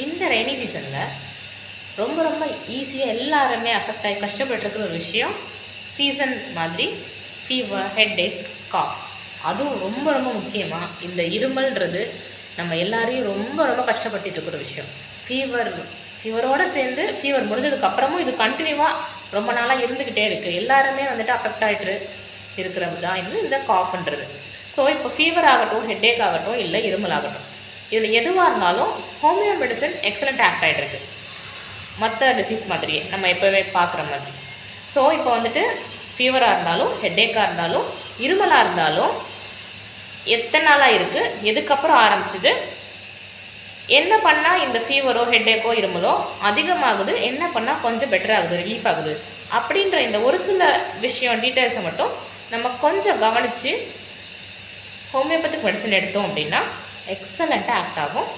இந்த ரெய்னி சீசனில் ரொம்ப ரொம்ப ஈஸியாக எல்லாருமே அஃபெக்ட் ஆகி கஷ்டப்பட்டுருக்கிற ஒரு விஷயம் சீசன் மாதிரி ஃபீவர், ஹெட்டேக், காஃப். அதுவும் ரொம்ப ரொம்ப முக்கியமாக இந்த இருமல்ன்றது நம்ம எல்லாரையும் ரொம்ப ரொம்ப கஷ்டப்படுத்திட்டு இருக்கிற விஷயம். ஃபீவரோடு சேர்ந்து ஃபீவர் முடிஞ்சதுக்கப்புறமும் இது கண்டினியூவாக ரொம்ப நாளாக இருந்துக்கிட்டே இருக்குது. எல்லாருமே வந்துட்டு அஃபெக்ட் ஆகிட்டு இருக்கிறது தான் இந்த காஃப்ன்றது. ஸோ இப்போ ஃபீவர் ஆகட்டும், ஹெட்டேக் ஆகட்டும், இல்லை இருமல் ஆகட்டும், இதில் எதுவாக இருந்தாலும் ஹோமியோ மெடிசன் எக்ஸலண்ட் ஆக்ட் ஆகிட்டு மற்ற டிசீஸ் மாதிரியே நம்ம எப்போவே பார்க்குற மாதிரி. ஸோ இப்போ வந்துட்டு ஃபீவராக இருந்தாலும், ஹெட்டேக்காக இருந்தாலும், இருமலாக இருந்தாலும் எத்தனை நாளாக இருக்குது, எதுக்கப்புறம் ஆரம்பிச்சிது, என்ன பண்ணால் இந்த ஃபீவரோ ஹெட்டேக்கோ இருமலோ அதிகமாகுது, என்ன பண்ணால் கொஞ்சம் பெட்டர் ஆகுது, ரிலீஃப் ஆகுது அப்படின்ற இந்த ஒரு சில விஷயம் டீட்டெயில்ஸை மட்டும் நம்ம கொஞ்சம் கவனித்து ஹோமியோபதிக் மெடிசன் எடுத்தோம் அப்படின்னா எக்ஸலண்ட்டாக ஆக்ட் ஆகும்.